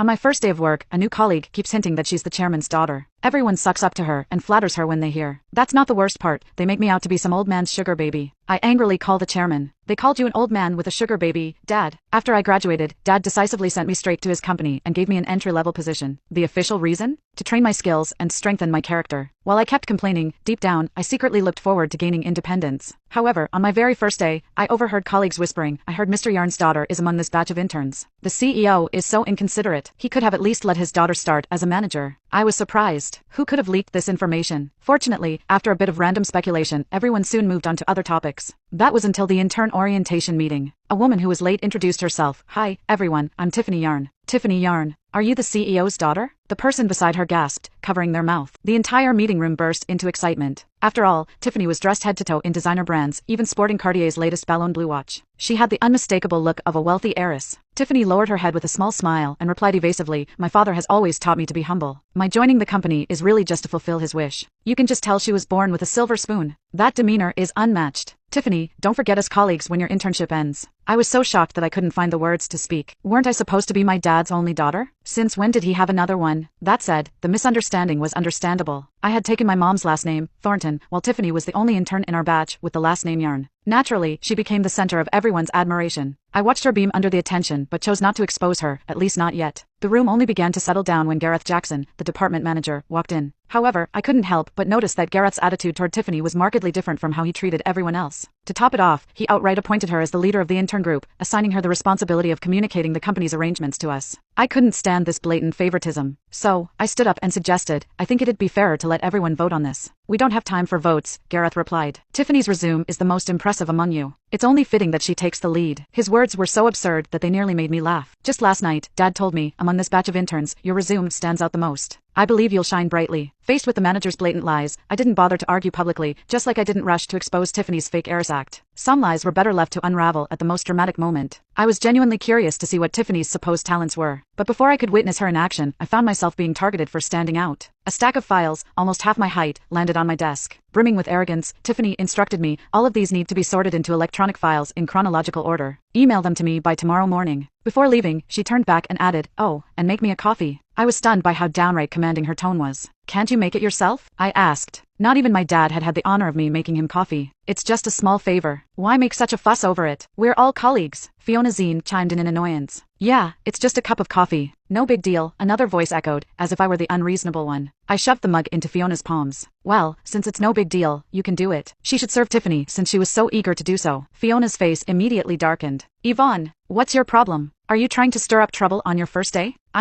On my first day of work, a new colleague keeps hinting that she's the chairman's daughter. Everyone sucks up to her and flatters her when they hear. That's not the worst part, they make me out to be some old man's sugar baby. I angrily call the chairman. They called you an old man with a sugar baby, Dad. After I graduated, Dad decisively sent me straight to his company and gave me an entry-level position. The official reason? To train my skills and strengthen my character. While I kept complaining, deep down, I secretly looked forward to gaining independence. However, on my very first day, I overheard colleagues whispering, I heard Mr. Yarn's daughter is among this batch of interns. The CEO is so inconsiderate. He could have at least let his daughter start as a manager. I was surprised. Who could have leaked this information? Fortunately, after a bit of random speculation, everyone soon moved on to other topics. That was until the intern orientation meeting. A woman who was late introduced herself. Hi, everyone, I'm Tiffany Yarn. Tiffany Yarn. Are you the CEO's daughter? The person beside her gasped, covering their mouth. The entire meeting room burst into excitement. After all, Tiffany was dressed head to toe in designer brands, even sporting Cartier's latest Ballon Bleu watch. She had the unmistakable look of a wealthy heiress. Tiffany lowered her head with a small smile and replied evasively, my father has always taught me to be humble. My joining the company is really just to fulfill his wish. You can just tell she was born with a silver spoon. That demeanor is unmatched. Tiffany, don't forget us colleagues when your internship ends. I was so shocked that I couldn't find the words to speak. Weren't I supposed to be my dad's only daughter? Since when did he have another one? That said, the misunderstanding was understandable. I had taken my mom's last name, Thornton, while Tiffany was the only intern in our batch with the last name Yarn. Naturally, she became the center of everyone's admiration. I watched her beam under the attention but chose not to expose her, at least not yet. The room only began to settle down when Gareth Jackson, the department manager, walked in. However, I couldn't help but notice that Gareth's attitude toward Tiffany was markedly different from how he treated everyone else. To top it off, he outright appointed her as the leader of the intern group, assigning her the responsibility of communicating the company's arrangements to us. I couldn't stand this blatant favoritism. So, I stood up and suggested, I think it'd be fairer to let everyone vote on this. We don't have time for votes, Gareth replied. Tiffany's resume is the most impressive among you. It's only fitting that she takes the lead. His words were so absurd that they nearly made me laugh. Just last night, Dad told me, among this batch of interns, your resume stands out the most. I believe you'll shine brightly. Faced with the manager's blatant lies, I didn't bother to argue publicly, just like I didn't rush to expose Tiffany's fake heiress act. Some lies were better left to unravel at the most dramatic moment. I was genuinely curious to see what Tiffany's supposed talents were. But before I could witness her in action, I found myself being targeted for standing out. A stack of files, almost half my height, landed on my desk. Brimming with arrogance, Tiffany instructed me, all of these need to be sorted into electronic files in chronological order. Email them to me by tomorrow morning. Before leaving, she turned back and added, oh, and make me a coffee. I was stunned by how downright commanding her tone was. Can't you make it yourself? I asked. Not even my dad had the honor of me making him coffee. It's just a small favor. Why make such a fuss over it? We're all colleagues. Fiona Zine chimed in annoyance. Yeah, it's just a cup of coffee. No big deal, another voice echoed, as if I were the unreasonable one. I shoved the mug into Fiona's palms. Well, since it's no big deal, you can do it. She should serve Tiffany since she was so eager to do so. Fiona's face immediately darkened. Yvonne, what's your problem? Are you trying to stir up trouble on your first day?